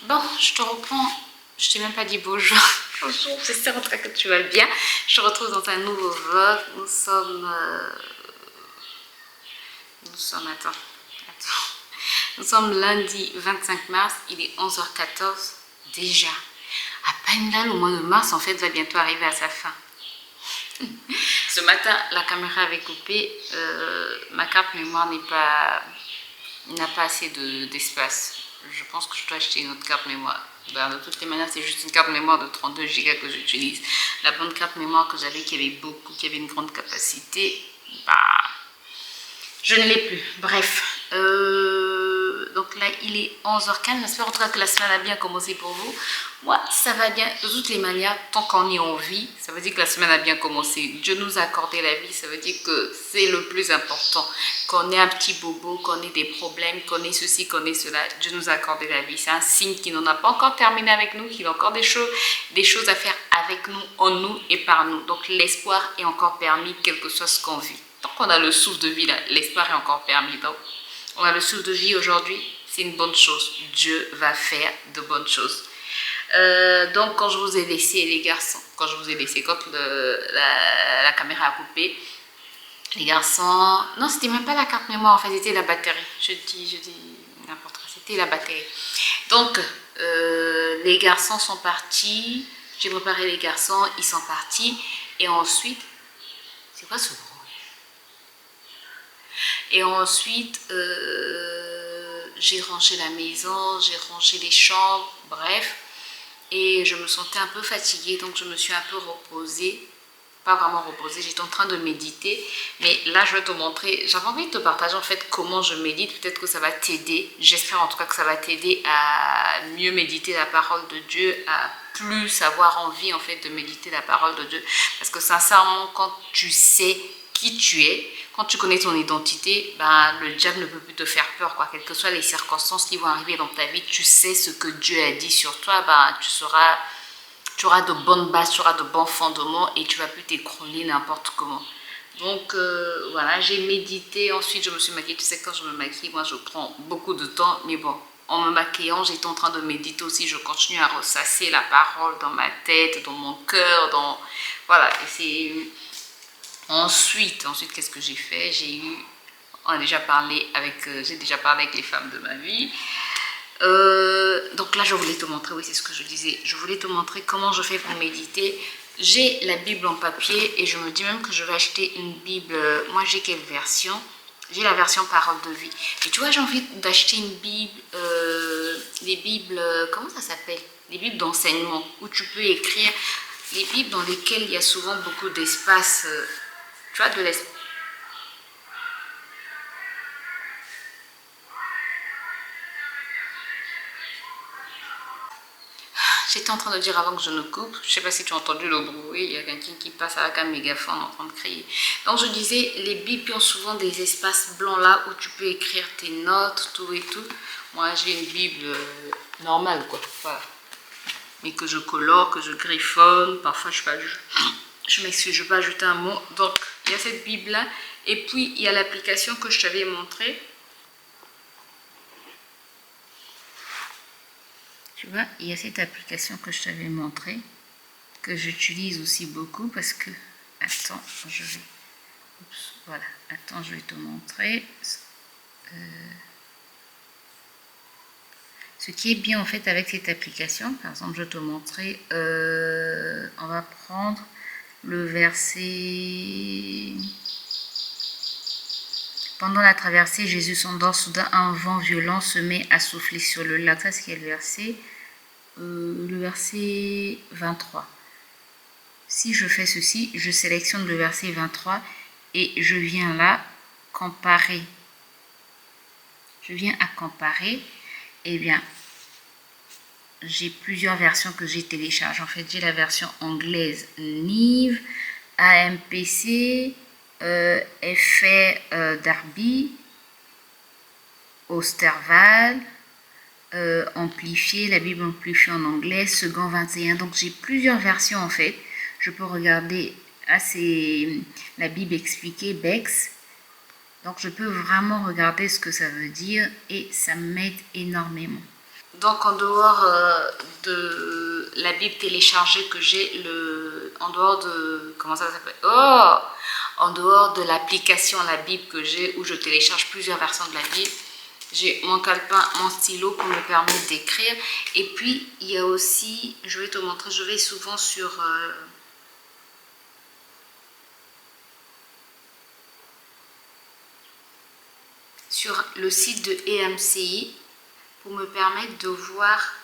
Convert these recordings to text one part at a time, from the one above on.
Bon, je te reprends. Je t'ai même pas dit bonjour. Bonjour, j'espère en tout cas que tu vas bien. Je te retrouve dans un nouveau vlog. Nous sommes lundi 25 mars. Il est 11h14 déjà. À peine là, le mois de mars en fait va bientôt arriver à sa fin. Ce matin, la caméra avait coupé. Ma carte mémoire n'a pas assez d'espace. Je pense que je dois acheter une autre carte mémoire. Ben, de toutes les manières, c'est juste une carte mémoire de 32 Go que j'utilise. La bonne carte mémoire que j'avais, qui avait une grande capacité, bah, je ne l'ai plus. Bref. Donc là, il est 11h15. J'espère en tout cas que la semaine a bien commencé pour vous. Moi, ça va bien. De toutes les manières, tant qu'on est en vie, ça veut dire que la semaine a bien commencé. Dieu nous a accordé la vie. Ça veut dire que c'est le plus important. Qu'on ait un petit bobo, qu'on ait des problèmes, qu'on ait ceci, qu'on ait cela. Dieu nous a accordé la vie. C'est un signe qu'il n'en a pas encore terminé avec nous, qu'il a encore des choses à faire avec nous, en nous et par nous. Donc l'espoir est encore permis, quel que soit ce qu'on vit. Tant qu'on a le souffle de vie, l'espoir est encore permis. Donc, on a le souffle de vie aujourd'hui, c'est une bonne chose. Dieu va faire de bonnes choses. Donc, quand je vous ai laissé, les garçons, quand la caméra a coupé, les garçons, non, c'était même pas la carte mémoire, en fait, c'était la batterie. Je dis n'importe quoi, c'était la batterie. Donc, les garçons sont partis, j'ai préparé les garçons, ils sont partis, et ensuite, c'est quoi ce bruit? Et ensuite, j'ai rangé la maison, j'ai rangé les chambres, bref. Et je me sentais un peu fatiguée, donc je me suis un peu reposée. Pas vraiment reposée, j'étais en train de méditer. Mais là, je vais te montrer, j'avais envie de te partager en fait comment je médite. Peut-être que ça va t'aider. J'espère en tout cas que ça va t'aider à mieux méditer la parole de Dieu, à plus avoir envie en fait de méditer la parole de Dieu. Parce que sincèrement, quand tu sais qui tu es, quand tu connais ton identité, ben, le diable ne peut plus te faire peur, quoi. Quelles que soient les circonstances qui vont arriver dans ta vie, tu sais ce que Dieu a dit sur toi, ben, tu auras de bonnes bases, tu auras de bons fondements et tu vas plus t'écrouler n'importe comment. Donc voilà, j'ai médité, ensuite je me suis maquillée. Tu sais, quand je me maquille, moi je prends beaucoup de temps, mais bon, en me maquillant, j'étais en train de méditer aussi. Je continue à ressasser la parole dans ma tête, dans mon cœur, voilà, et c'est... Ensuite, qu'est-ce que j'ai fait? J'ai déjà parlé avec les femmes de ma vie. Donc là, je voulais te montrer, oui, c'est ce que je disais. Je voulais te montrer comment je fais pour méditer. J'ai la Bible en papier et je me dis même que je vais acheter une Bible. Moi, j'ai quelle version? J'ai la version Parole de vie. Et tu vois, j'ai envie d'acheter une Bible, les Bibles, comment ça s'appelle? Les Bibles d'enseignement, où tu peux écrire, les Bibles dans lesquelles il y a souvent beaucoup d'espace. Tu vois, de l'espace. J'étais en train de dire avant que je ne coupe, je ne sais pas si tu as entendu le bruit, il y a quelqu'un qui passe avec un mégaphone en train de crier. Donc je disais, les Bibles ont souvent des espaces blancs là où tu peux écrire tes notes, tout et tout. Moi j'ai une Bible normale quoi, voilà. Mais que je colore, que je griffonne, parfois je m'excuse, je vais pas ajouter un mot. Donc il y a cette Bible là, et puis il y a l'application que je t'avais montrée. Tu vois, il y a cette application que je t'avais montrée, que j'utilise aussi beaucoup parce que... Attends, je vais... Oups, voilà, attends, je vais te montrer. Ce qui est bien en fait avec cette application, par exemple, je vais te montrer, on va prendre le verset... Pendant la traversée, Jésus s'endort. Soudain, un vent violent se met à souffler sur le lac. Ça, c'est le verset 23. Si je fais ceci, je sélectionne le verset 23 et je viens là comparer. Je viens à comparer. Eh bien, j'ai plusieurs versions que j'ai téléchargées. En fait, j'ai la version anglaise Nive, AMPC, FR Darby, Osterval, amplifié, la Bible amplifiée en anglais, second 21. Donc j'ai plusieurs versions en fait. Je peux regarder, c'est la Bible expliquée, Bex. Donc je peux vraiment regarder ce que ça veut dire et ça m'aide énormément. Donc en dehors de la Bible téléchargée que j'ai, en dehors de, comment ça s'appelle, en dehors de l'application la Bible que j'ai, où je télécharge plusieurs versions de la Bible, j'ai mon calepin, mon stylo pour me permettre d'écrire. Et puis il y a aussi, je vais te montrer, je vais souvent sur le site de EMCI pour me permettre de voir,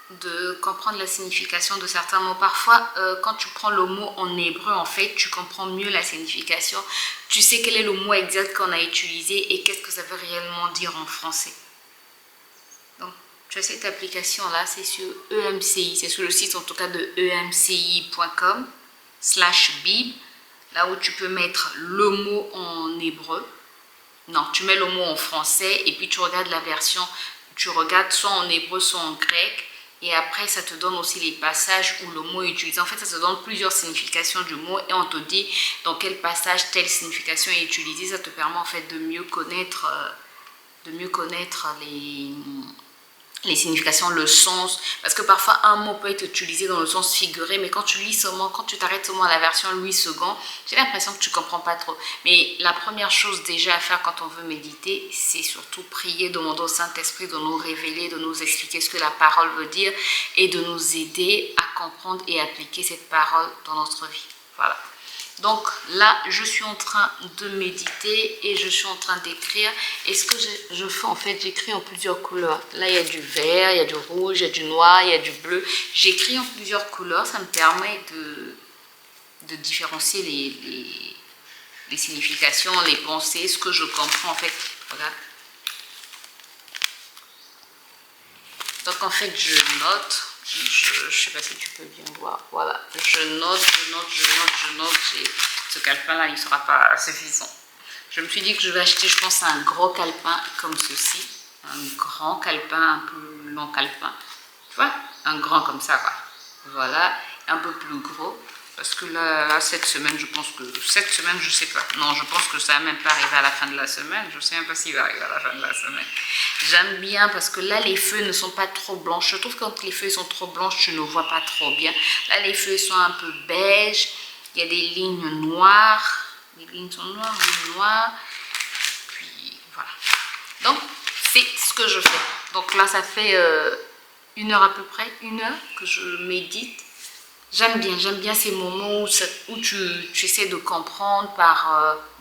de comprendre la signification de certains mots. Parfois, quand tu prends le mot en hébreu, en fait, tu comprends mieux la signification. Tu sais quel est le mot exact qu'on a utilisé et qu'est-ce que ça veut réellement dire en français. Donc, tu as cette application-là, c'est sur EMCI, c'est sur le site en tout cas de emci.com/bible, là où tu peux mettre le mot en hébreu. Non, tu mets le mot en français et puis tu regardes la version, tu regardes soit en hébreu, soit en grec. Et après, ça te donne aussi les passages où le mot est utilisé. En fait, ça te donne plusieurs significations du mot et on te dit dans quel passage telle signification est utilisée. Ça te permet en fait de mieux connaître les significations, le sens, parce que parfois un mot peut être utilisé dans le sens figuré, mais quand tu lis seulement, quand tu t'arrêtes seulement à la version Louis II, j'ai l'impression que tu comprends pas trop. Mais la première chose déjà à faire quand on veut méditer, c'est surtout prier, demander au Saint-Esprit de nous révéler, de nous expliquer ce que la parole veut dire et de nous aider à comprendre et appliquer cette parole dans notre vie. Voilà. Donc là, je suis en train de méditer et je suis en train d'écrire. Et ce que je fais, en fait, j'écris en plusieurs couleurs. Là, il y a du vert, il y a du rouge, il y a du noir, il y a du bleu. J'écris en plusieurs couleurs. Ça me permet de différencier les significations, les pensées, ce que je comprends, en fait. Regarde. Donc, en fait, je note. Je ne sais pas si tu peux bien voir. Voilà, je note. Ce calepin-là, il ne sera pas suffisant. Je me suis dit que je vais acheter, je pense, un gros calepin comme ceci. Un grand calepin, un peu long calepin. Tu vois, un grand comme ça, quoi. Voilà, un peu plus gros. Parce que là, cette semaine, je pense que... Cette semaine, je sais pas. Non, je pense que ça va même pas arriver à la fin de la semaine. Je sais même pas s'il va arriver à la fin de la semaine. J'aime bien parce que là, les feuilles ne sont pas trop blanches. Je trouve que quand les feuilles sont trop blanches, tu ne vois pas trop bien. Là, les feuilles sont un peu beige. Il y a des lignes noires. Les lignes sont noires. Puis, voilà. Donc, c'est ce que je fais. Donc là, ça fait 1 heure à peu près. 1 heure que je médite. J'aime bien ces moments où tu essaies de comprendre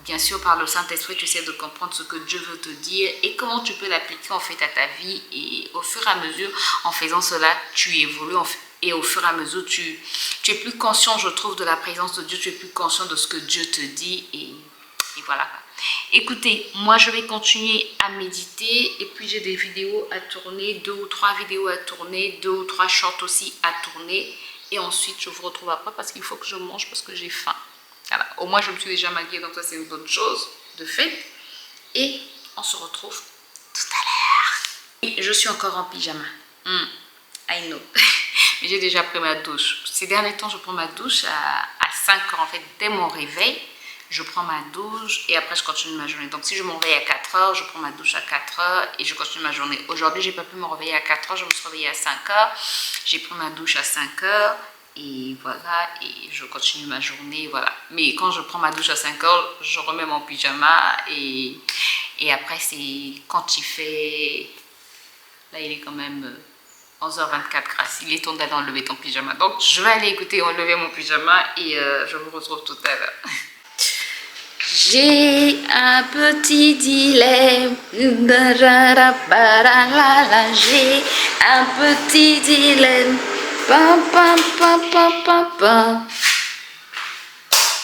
bien sûr par le Saint-Esprit, tu essaies de comprendre ce que Dieu veut te dire et comment tu peux l'appliquer en fait à ta vie. Et au fur et à mesure, en faisant cela, tu évolues et au fur et à mesure, tu es plus conscient, je trouve, de la présence de Dieu, tu es plus conscient de ce que Dieu te dit et voilà. Écoutez, moi je vais continuer à méditer et puis j'ai des vidéos à tourner, 2 ou 3 vidéos à tourner, 2 ou 3 shorts aussi à tourner. Et ensuite, je vous retrouve après parce qu'il faut que je mange parce que j'ai faim. Voilà. Au moins, je me suis déjà maquillée, donc ça, c'est une bonne chose de fait. Et on se retrouve tout à l'heure. Et je suis encore en pyjama. I know. Mais j'ai déjà pris ma douche. Ces derniers temps, je prends ma douche à 5 heures. En fait, dès mon réveil, je prends ma douche et après, je continue ma journée. Donc, si je me réveille à 4 heures, je prends ma douche à 4 heures et je continue ma journée. Aujourd'hui, je n'ai pas pu me réveiller à 4 heures. Je me suis réveillée à 5 heures. J'ai pris ma douche à 5 heures. Et voilà, et je continue ma journée, voilà. Mais quand je prends ma douche à 5 heures, je remets mon pyjama et après, c'est quand il fait... Là, il est quand même 11h24, grâce. Il est temps d'aller enlever ton pyjama. Donc, je vais aller écouter enlever mon pyjama et je vous retrouve tout à l'heure. J'ai un petit dilemme. J'ai un petit dilemme.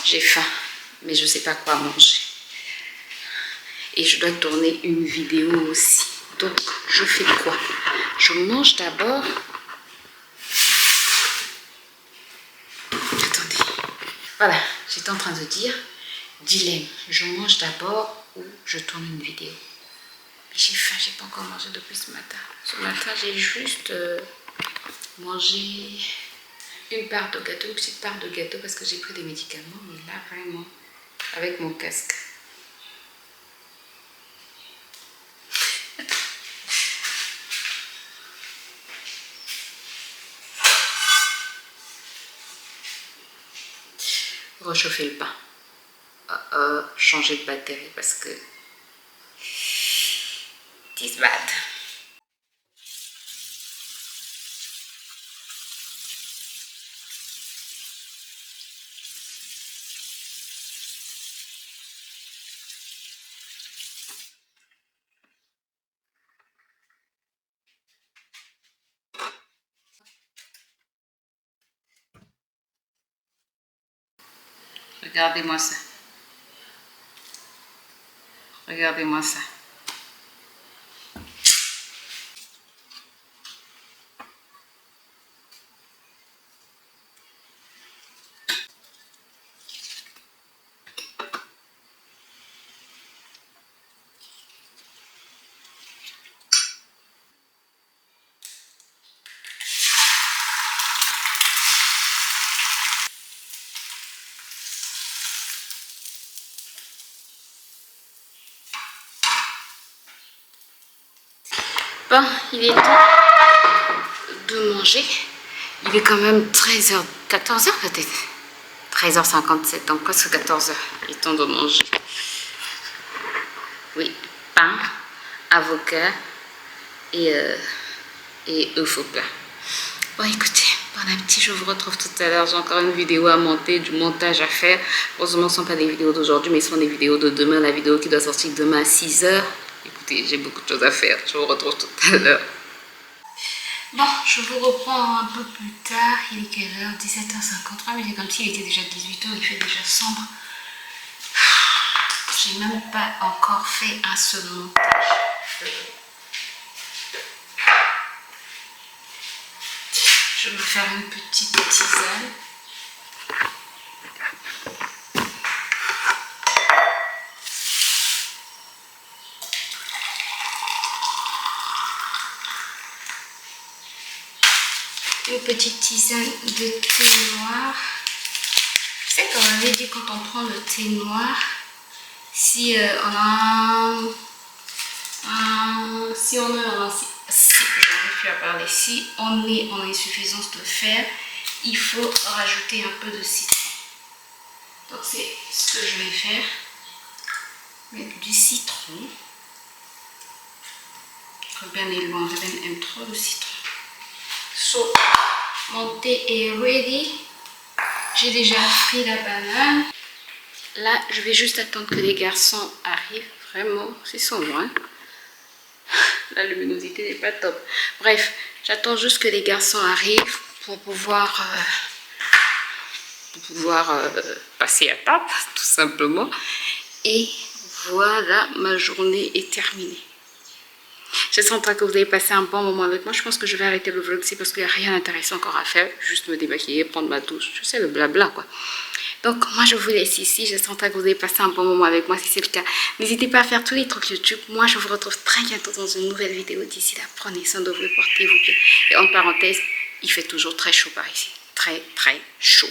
J'ai faim, mais je ne sais pas quoi manger. Et je dois tourner une vidéo aussi. Donc, je fais quoi? Je mange d'abord. Attendez. Voilà, j'étais en train de dire, dilemme. Je mange d'abord ou je tourne une vidéo. Mais j'ai faim, j'ai pas encore mangé depuis ce matin. Ce matin, j'ai juste... manger une part de gâteau, une petite part de gâteau parce que j'ai pris des médicaments, mais là vraiment avec mon casque. réchauffer le pain. Changer de batterie parce que it's bad. Regardez-moi ça. Regardez-moi ça. Bon, il est temps de manger. Il est quand même 13h, 14h peut-être. 13h57, donc presque 14h. Il est temps de manger. Oui, pain, avocat et œufs au plat. Bon, écoutez, bon appétit, je vous retrouve tout à l'heure. J'ai encore une vidéo à monter, du montage à faire. Heureusement, ce ne sont pas des vidéos d'aujourd'hui, mais ce sont des vidéos de demain. La vidéo qui doit sortir demain à 6h. Écoutez, j'ai beaucoup de choses à faire. Je vous retrouve tout à l'heure. Bon, je vous reprends un peu plus tard. Il est quelle heure? 17h53, mais c'est comme s'il était déjà 18h, il fait déjà sombre. J'ai même pas encore fait un seul montage. Je vais me faire une petite tisane. Une petite tisane de thé noir. Tu sais, comme on avait dit, quand on prend le thé noir, si on a si on est en insuffisance de fer, il faut rajouter un peu de citron. Donc c'est ce que je vais faire. Mettre du citron. Ruben est loin, Ruben aime trop le citron. So, mon thé est ready. J'ai déjà frit la banane. Là, je vais juste attendre que les garçons arrivent. Vraiment, c'est sombre, hein? La luminosité n'est pas top. Bref, j'attends juste que les garçons arrivent pour pouvoir passer à table, tout simplement. Et voilà, ma journée est terminée. J'espère que vous avez passé un bon moment avec moi. Je pense que je vais arrêter le vlog ici parce qu'il n'y a rien d'intéressant encore à faire. Juste me démaquiller, prendre ma douche. Je sais, le blabla, quoi. Donc, moi, je vous laisse ici. J'espère que vous avez passé un bon moment avec moi. Si c'est le cas, n'hésitez pas à faire tous les trucs YouTube. Moi, je vous retrouve très bientôt dans une nouvelle vidéo. D'ici là, prenez soin de vous, portez-vous bien. Et en parenthèse, il fait toujours très chaud par ici. Très, très chaud.